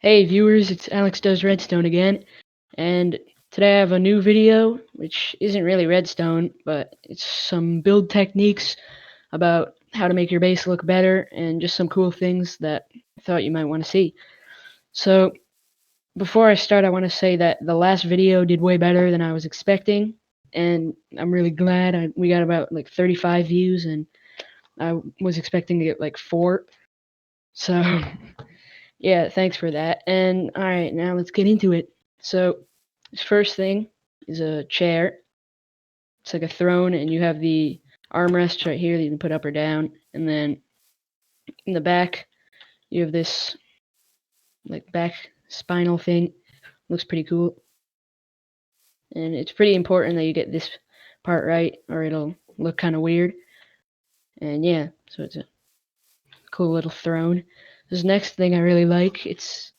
Hey viewers, it's Alex Does Redstone again, and today I have a new video, which isn't really redstone, but it's some build techniques about how to make your base look better, and just some cool things that I thought you might want to see. So, before I start, I want to say that the last video did way better than I was expecting, and I'm really glad. We got about like 35 views, and I was expecting to get like 4. So, yeah, thanks for that. And alright, now let's get into it. So, this first thing is a chair. It's like a throne, and you have the armrest right here that you can put up or down. And then in the back, you have this like back spinal thing. Looks pretty cool. And it's pretty important that you get this part right, or it'll look kind of weird. And yeah, so it's a cool little throne. This next thing I really like, it's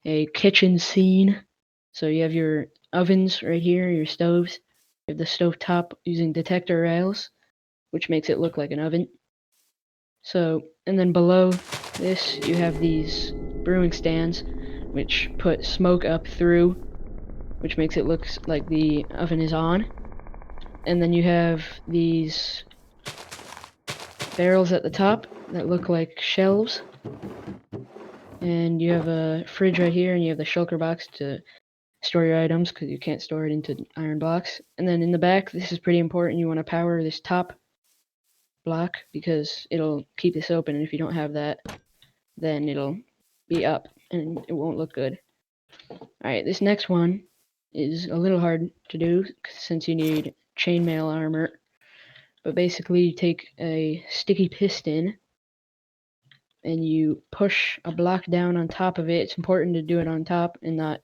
a kitchen scene. So you have your ovens right here, your stoves. You have the stove top using detector rails, which makes it look like an oven. So, and then below this, you have these brewing stands, which put smoke up through, which makes it look like the oven is on. And then you have these barrels at the top that look like shelves. And you have a fridge right here, and you have the shulker box to store your items because you can't store it into iron blocks. And then in the back, this is pretty important. You want to power this top block because it'll keep this open, and if you don't have that, then it'll be up and it won't look good. Alright, this next one is a little hard to do since you need chainmail armor. But basically, you take a sticky piston and you push a block down on top of it. It's important to do it on top and not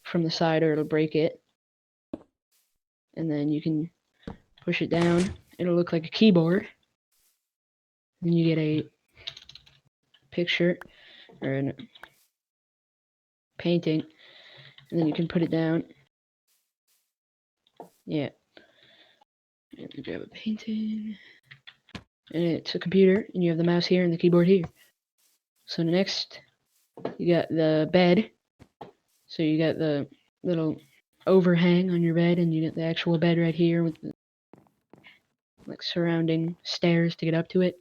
from the side, or it'll break it. And then you can push it down. It'll look like a keyboard. Then you get a picture or a painting, and then you can put it down. Yeah. And you grab a painting, and it's a computer, and you have the mouse here and the keyboard here. So next, you got the bed. So you got the little overhang on your bed, and you get the actual bed right here with the like surrounding stairs to get up to it.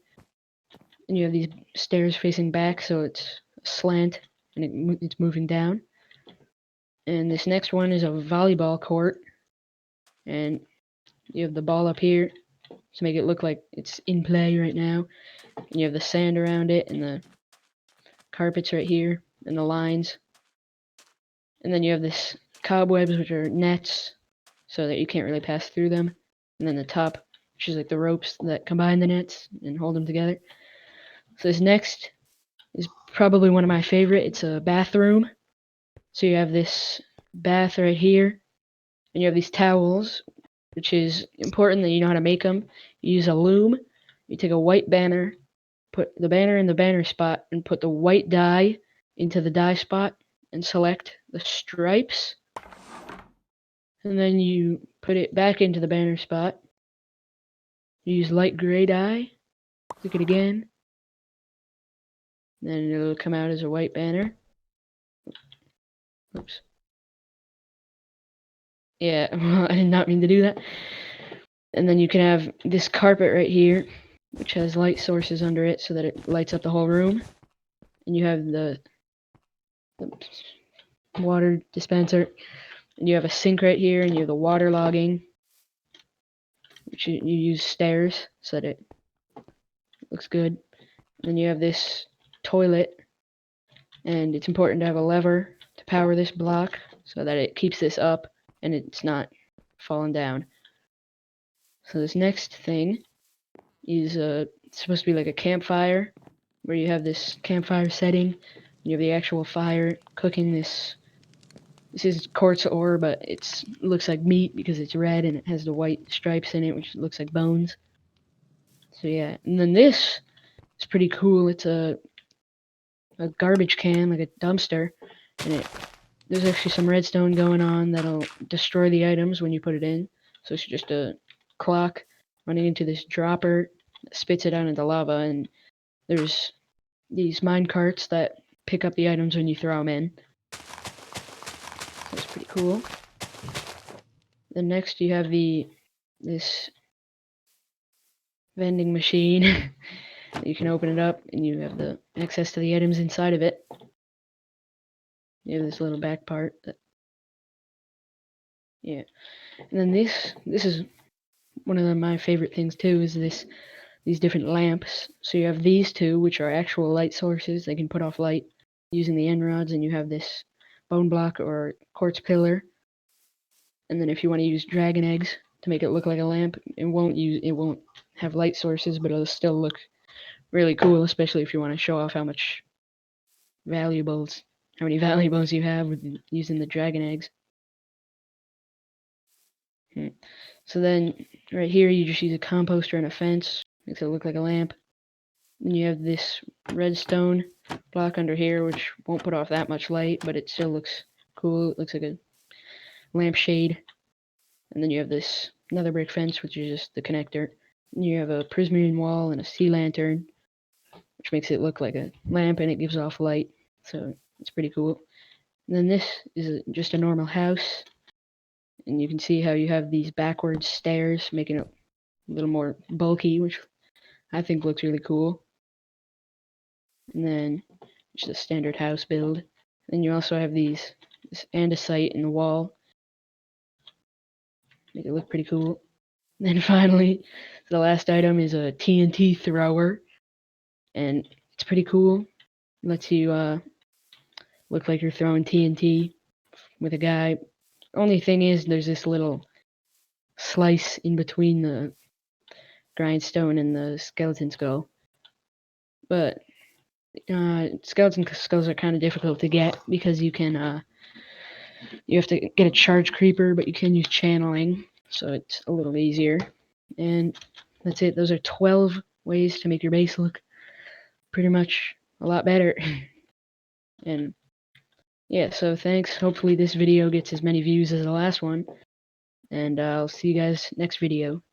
And you have these stairs facing back, so it's slant and it's moving down. And this next one is a volleyball court, and you have the ball up here to make it look like it's in play right now. And you have the sand around it, and the carpets right here, and the lines. And then you have this cobwebs, which are nets, so that you can't really pass through them. And then the top, which is like the ropes that combine the nets and hold them together. So this next is probably one of my favorite. It's a bathroom. So you have this bath right here, and you have these towels, which is important that you know how to make them. You use a loom. You take a white banner, put the banner in the banner spot, and put the white dye into the dye spot, and select the stripes. And then you put it back into the banner spot. You use light gray dye. Click it again. Then it'll come out as a white banner. Oops. Yeah, I did not mean to do that. And then you can have this carpet right here, which has light sources under it so that it lights up the whole room. And you have the water dispenser. And you have a sink right here, and you have the water logging, which you use stairs so that it looks good. And then you have this toilet, and it's important to have a lever to power this block so that it keeps this up and it's not falling down. So this next thing is supposed to be like a campfire, where you have this campfire setting. You have the actual fire cooking this. This is quartz ore, but it looks like meat because it's red and it has the white stripes in it, which looks like bones. So yeah, and then this is pretty cool. It's a garbage can, like a dumpster, and there's actually some redstone going on that'll destroy the items when you put it in. So it's just a clock running into this dropper that spits it out into lava, and there's these mine carts that pick up the items when you throw them in. cool. Then next you have this vending machine. You can open it up and you have the access to the items inside of it. You have this little back part. Yeah. And then this is one of my favorite things too, is these different lamps. So you have these two, which are actual light sources. They can put off light using the end rods, and you have this bone block or quartz pillar. And then if you want to use dragon eggs to make it look like a lamp, it won't have light sources, but it'll still look really cool, especially if you want to show off how many valuables you have with using the dragon eggs. So then right here you just use a composter and a fence, makes it look like a lamp. Then you have this redstone block under here, which won't put off that much light, but it still looks cool. It looks like a lampshade. And then you have this another brick fence, which is just the connector. And you have a prismarine wall and a sea lantern, which makes it look like a lamp, and it gives off light. So it's pretty cool. And then this is just a normal house. And you can see how you have these backwards stairs, making it a little more bulky, which I think looks really cool. And then just a standard house build. Then you also have this andesite in the wall, make it look pretty cool. And then finally, the last item is a TNT thrower, and it's pretty cool. It lets you look like you're throwing TNT with a guy. Only thing is, there's this little slice in between the grindstone and the skeleton skull. But skeleton skulls are kind of difficult to get because you have to get a charge creeper, but you can use channeling, so it's a little easier. And that's it. Those are 12 ways to make your base look pretty much a lot better. And yeah, so thanks. Hopefully this video gets as many views as the last one. And I'll see you guys next video.